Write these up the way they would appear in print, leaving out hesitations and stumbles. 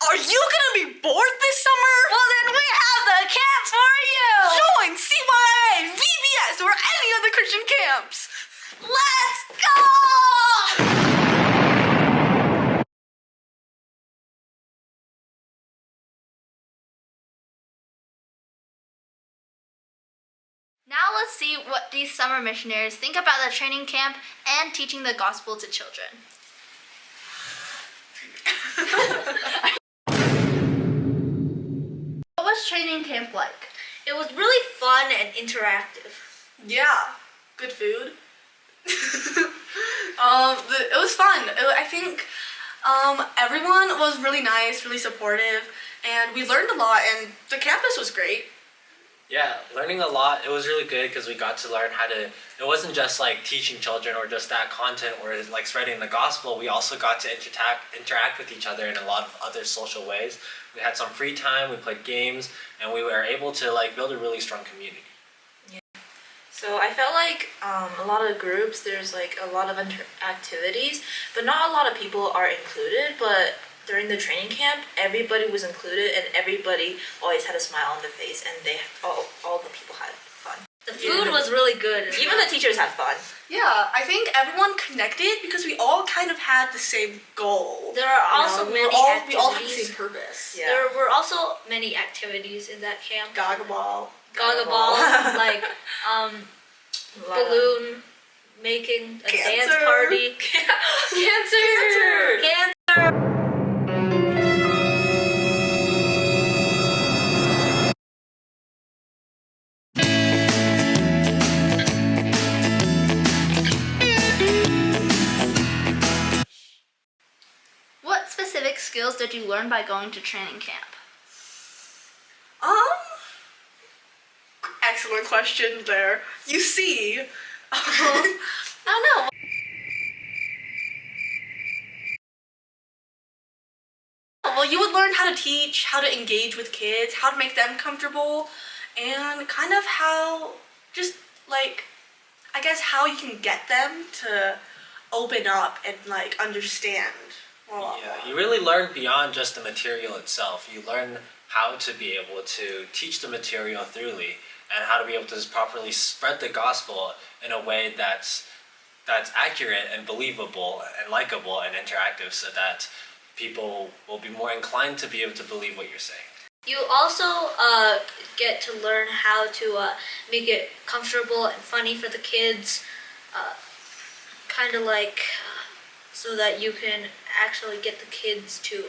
Are you gonna be bored this summer? Well, then we have the camp for you! Join CYIA, VBS, or any other Christian camps! Let's go! Now let's see what these summer missionaries think about the training camp and teaching the gospel to children. What was training camp like? It was really fun and interactive. Yeah, good food. It was fun. I think everyone was really nice, really supportive, and we learned a lot, and the campus was great. Yeah, learning a lot. It was really good because we got to learn how to, it wasn't just like teaching children or just that content or like spreading the gospel. We also got to interact with each other in a lot of other social ways. We had some free time, we played games, and we were able to like build a really strong community. So I felt like a lot of groups, there's like a lot of activities, but not a lot of people are included. But during the training camp, everybody was included, and everybody always had a smile on their face, and they all the people had fun. The food was really good. Even the teachers had fun. Yeah, I think everyone connected because we all kind of had the same goal. There are also many activities. We all had the same purpose. Yeah. There were also many activities in that camp. Gaga ball. Gaga ball, like balloon making, a dance party. Cancer. What specific skills did you learn by going to training camp? Excellent question there. You see, I don't know. Well, you would learn how to teach, how to engage with kids, how to make them comfortable, and kind of how, just like, I guess how you can get them to open up and like understand. Yeah, you really learn beyond just the material itself. You learn how to be able to teach the material thoroughly and how to be able to properly spread the gospel in a way that's accurate and believable and likable and interactive, so that people will be more inclined to be able to believe what you're saying. You also get to learn how to make it comfortable and funny for the kids, kind of like so that you can actually get the kids to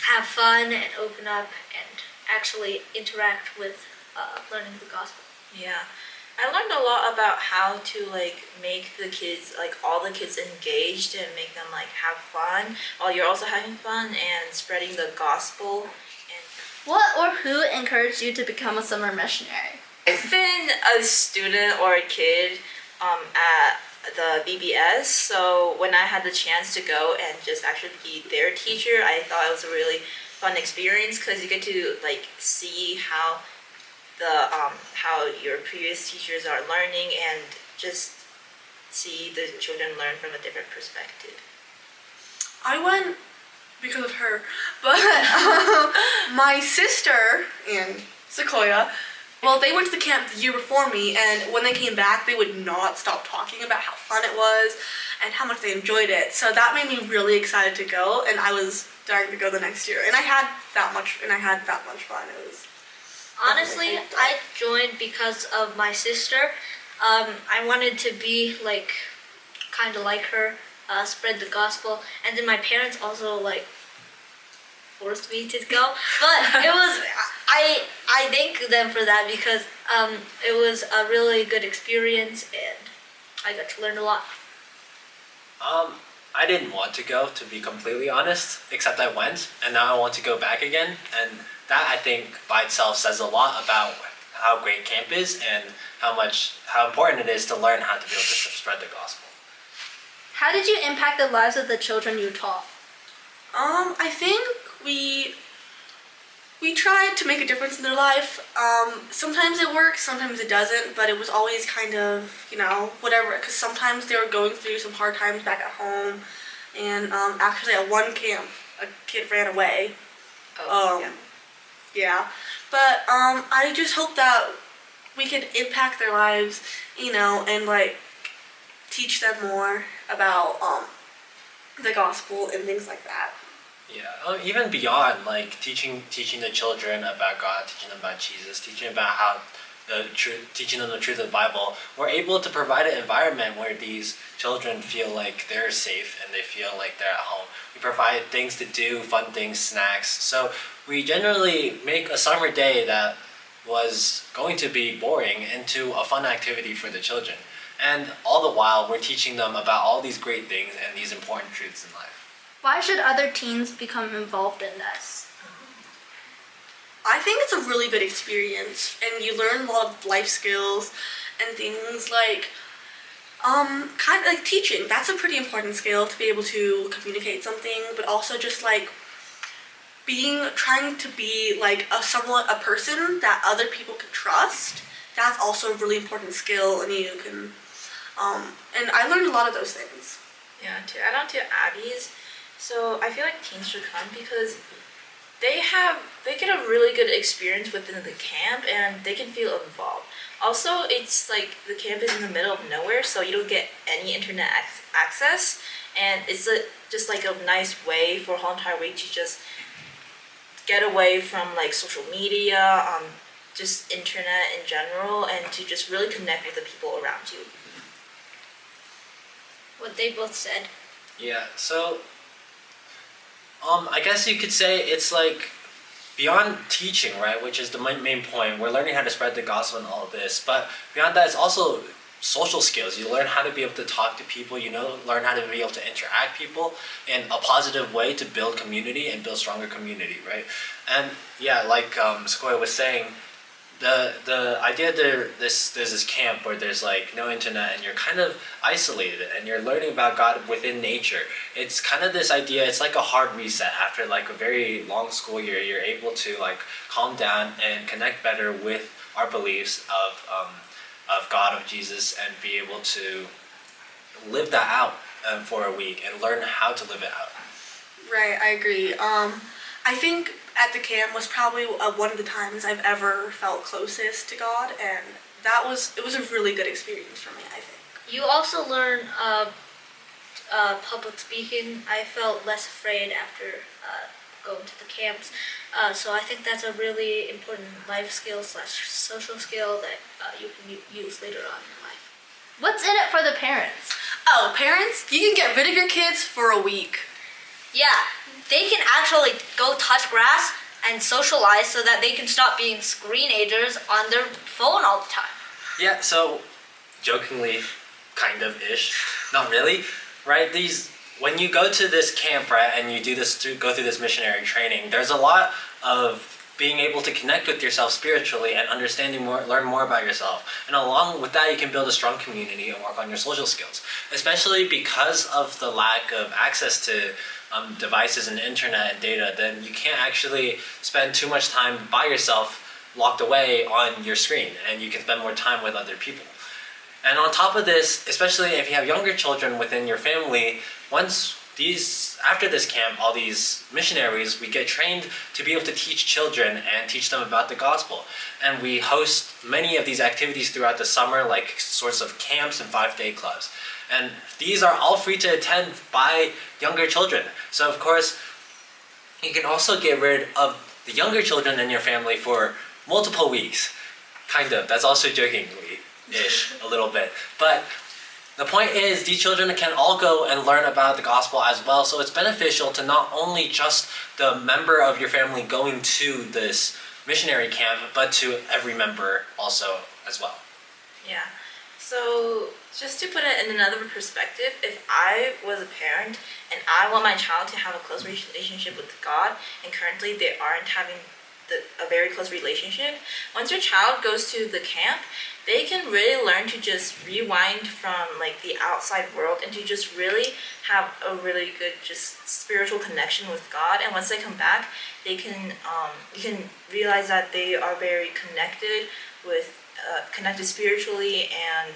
have fun and open up and actually interact with learning the gospel. Yeah. I learned a lot about how to like make the kids, like all the kids engaged and make them like have fun while you're also having fun and spreading the gospel. And What or who encouraged you to become a summer missionary? I've been a student or a kid at the VBS, so when I had the chance to go and just actually be their teacher, I thought it was a really fun experience because you get to like see how your previous teachers are learning and just see the children learn from a different perspective. I went because of her, but my sister and Sequoia, well, they went to the camp the year before me, and when they came back, they would not stop talking about how fun it was and how much they enjoyed it. So that made me really excited to go, and I was dying to go the next year. And I had that much fun. It was Honestly, I joined because of my sister. I wanted to be like, kind of like her, spread the gospel, and then my parents also like forced me to go. But it was, I thank them for that because it was a really good experience and I got to learn a lot. I didn't want to go, to be completely honest, except I went, and now I want to go back again, and that I think by itself says a lot about how great camp is and how important it is to learn how to be able to spread the gospel. How did you impact the lives of the children you taught? I think we tried to make a difference in their life. Sometimes it works, sometimes it doesn't, but it was always kind of, whatever, because sometimes they were going through some hard times back at home. And actually at one camp, a kid ran away. Oh, yeah. Yeah, but I just hope that we could impact their lives, and like teach them more about the gospel and things like that. Yeah, even beyond like teaching the children about God, teaching them about Jesus, teaching about how teaching them the truth of the Bible, we're able to provide an environment where these children feel like they're safe and they feel like they're at home. We provide things to do, fun things, snacks. So we generally make a summer day that was going to be boring into a fun activity for the children. And all the while, we're teaching them about all these great things and these important truths in life. Why should other teens become involved in this? I think it's a really good experience, and you learn a lot of life skills and things like kind of like teaching. That's a pretty important skill, to be able to communicate something, but also just like trying to be like a person that other people can trust. That's also a really important skill, and you can and I learned a lot of those things. Yeah, to add on to Abby's, so I feel like teens should come because they get a really good experience within the camp and they can feel involved. Also, it's like the camp is in the middle of nowhere, so you don't get any internet access, and it's just like a nice way for a whole entire week to just get away from like social media, just internet in general, and to just really connect with the people around you. What they both said. Yeah, so I guess you could say it's like beyond teaching, right, which is the main point. We're learning how to spread the gospel and all of this, but beyond that, it's also social skills. You learn how to be able to talk to people, learn how to be able to interact people in a positive way to build community and build stronger community, right? And yeah, like Sequoia was saying, the idea there's this camp where there's like no internet and you're kind of isolated and you're learning about God within nature. It's kind of this idea, it's like a hard reset. After like a very long school year, you're able to like calm down and connect better with our beliefs of God, of Jesus, and be able to live that out for a week and learn how to live it out. Right, I agree. I think at the camp was probably one of the times I've ever felt closest to God, and it was a really good experience for me, I think. You also learn public speaking. I felt less afraid after going to the camps. So I think that's a really important life skill / social skill that you can use later on in life. What's in it for the parents? Oh, parents, you can get rid of your kids for a week. Yeah, they can actually go touch grass and socialize so that they can stop being screenagers on their phone all the time. Yeah, so jokingly, kind of ish, not really, right? When you go to this camp, right, and you go through this missionary training, there's a lot of being able to connect with yourself spiritually and learn more about yourself. And along with that, you can build a strong community and work on your social skills, especially because of the lack of access to devices and internet and data. Then you can't actually spend too much time by yourself locked away on your screen, and you can spend more time with other people. And on top of this, especially if you have younger children within your family, after this camp, all these missionaries, we get trained to be able to teach children and teach them about the gospel. And we host many of these activities throughout the summer, like sorts of camps and 5-day clubs. And these are all free to attend by younger children. So of course, you can also get rid of the younger children in your family for multiple weeks. Kind of, that's also jokingly-ish a little bit. But the point is, these children can all go and learn about the gospel as well. So it's beneficial to not only just the member of your family going to this missionary camp, but to every member also as well. Yeah. So just to put it in another perspective, if I was a parent and I want my child to have a close relationship with God, and currently they aren't having a very close relationship, once your child goes to the camp, they can really learn to just rewind from like the outside world and to just really have a really good just spiritual connection with God. And once they come back, they can you can realize that they are very connected spiritually, and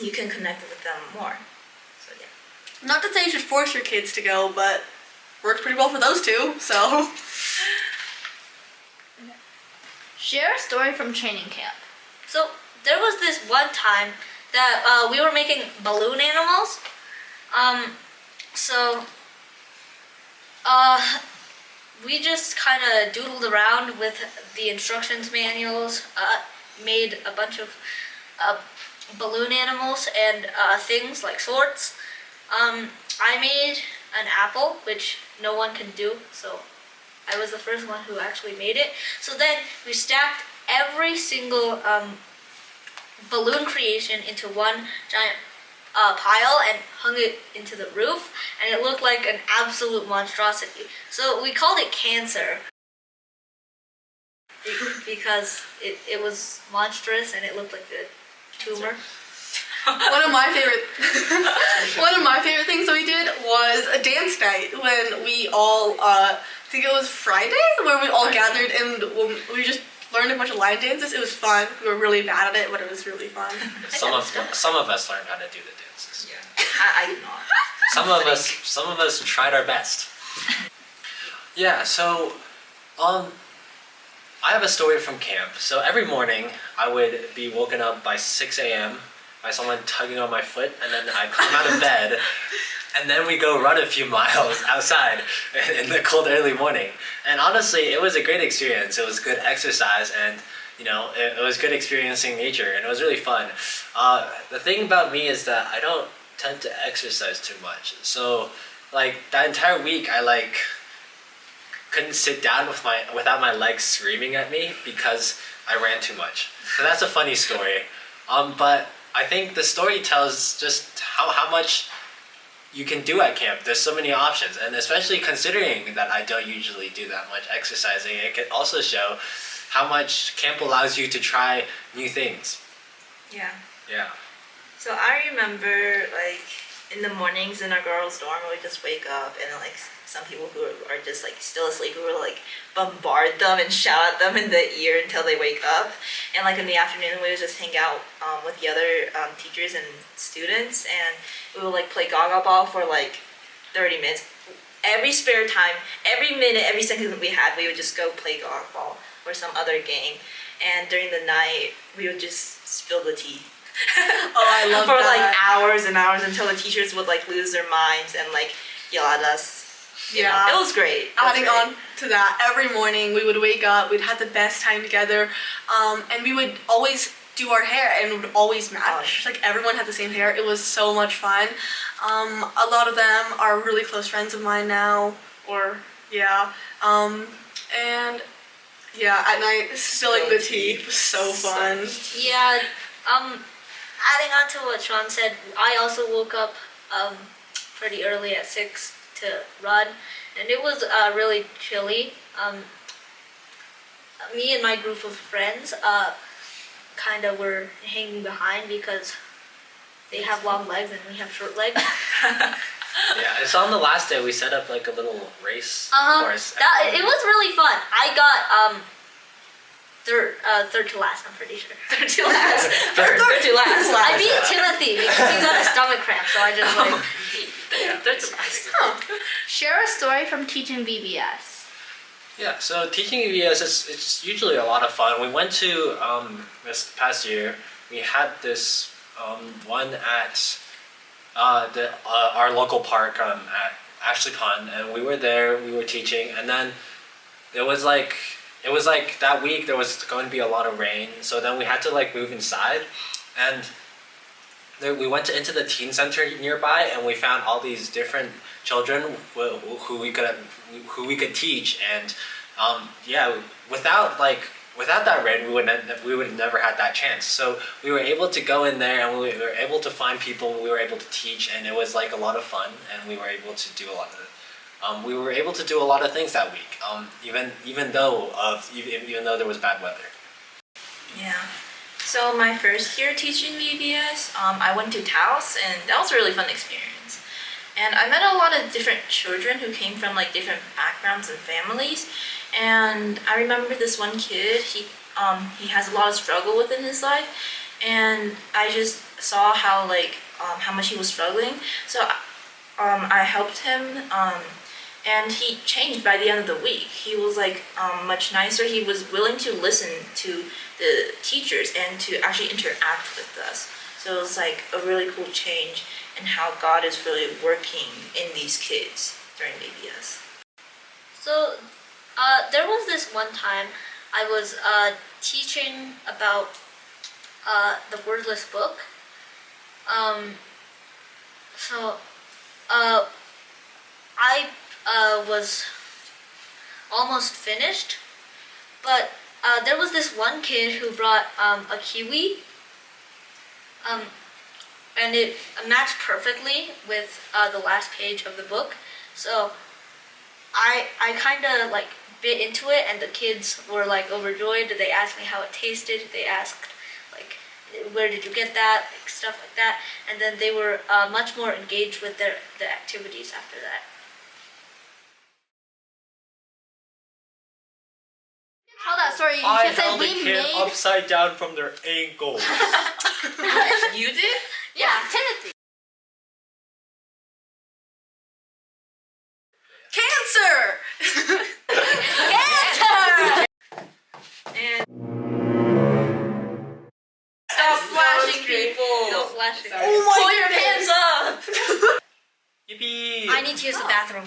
you can connect with them more. So yeah. Not to say you should force your kids to go, but worked pretty well for those two. So Share a story from training camp. So there was this one time that we were making balloon animals. So we just kind of doodled around with the instructions manuals, made a bunch of balloon animals and things like swords. I made an apple, which no one can do, so I was the first one who actually made it. So then we stacked every single balloon creation into one giant pile and hung it into the roof, and it looked like an absolute monstrosity. So we called it Cancer because it was monstrous and it looked like a tumor. one of my favorite things that we did was a dance night when we all I think it was Friday where we all gathered and we just learned a bunch of line dances. It was fun. We were really bad at it, but it was really fun. Some of us learned how to do the dances. Yeah. I did not. Some of us tried our best. Yeah, so I have a story from camp. So every morning I would be woken up by 6 a.m. by someone tugging on my foot, and then I'd come out of bed, and then we go run a few miles outside in the cold early morning. And honestly, it was a great experience. It was good exercise, and it was good experiencing nature, and it was really fun. The thing about me is that I don't tend to exercise too much. So like that entire week, I couldn't sit down without my legs screaming at me because I ran too much. So that's a funny story. But I think the story tells just how much you can do at camp. There's so many options, and especially considering that I don't usually do that much exercising, it can also show how much camp allows you to try new things. Yeah. Yeah. So I remember in the mornings in our girls' dorm, we would just wake up and some people who are just still asleep, we would bombard them and shout at them in the ear until they wake up. And in the afternoon, we would just hang out with the other teachers and students, and we would play gaga ball for 30 minutes. Every spare time, every minute, every second that we had, we would just go play gaga ball or some other game. And during the night, we would just spill the tea. Oh, I love for that. hours and hours until the teachers would lose their minds and yell at us. You know, it was great. Adding on to that, every morning we would wake up, we'd have the best time together, and we would always do our hair and it would always match. Everyone had the same hair. It was so much fun. A lot of them are really close friends of mine now, and at night spilling the tea was so fun. Yeah, adding on to what Sean said, I also woke up pretty early at 6 to run, and it was really chilly. Me and my group of friends kind of were hanging behind because they have long legs and we have short legs. Yeah, it's on the last day we set up a little race course. It was really fun. I got third to last, I'm pretty sure. Third to last. Third to last. I beat Timothy because he got a stomach cramp, so I just Third to last. Share a story from teaching VBS. Yeah, so teaching EVS it's usually a lot of fun. We went to this past year. We had this one at our local park at Ashley Pond, and we were there. We were teaching, and then it was that week there was going to be a lot of rain, so then we had to move inside, and we went into the teen center nearby, and we found all these different children who we could teach, and without that rain we would have never had that chance. So we were able to go in there, and we were able to find people. We were able to teach, and it was a lot of fun, and we were able to do a lot of things that week, even though there was bad weather. Yeah. So my first year teaching VBS, I went to Taos, and that was a really fun experience. And I met a lot of different children who came from different backgrounds and families. And I remember this one kid. He has a lot of struggle within his life, and I just saw how much he was struggling. So I helped him. and he changed by the end of the week. He was like much nicer. He was willing to listen to the teachers and to actually interact with us. So it was like a really cool change in how God is really working in these kids during VBS. So, there was this one time I was teaching about the wordless book. I was almost finished, but there was this one kid who brought a kiwi, and it matched perfectly with the last page of the book. So I kind of like bit into it, and the kids were like overjoyed. They asked me how it tasted. They asked like, where did you get that, like, stuff like that, and then they were much more engaged with the activities after that. Tell that story. You I should say held a we kid made. upside down from their ankles. You did? Yeah, Timothy. Cancer! Answer. And Stop flashing people. No flashing. Oh my pull your hands up. Yippee! I need to use the bathroom.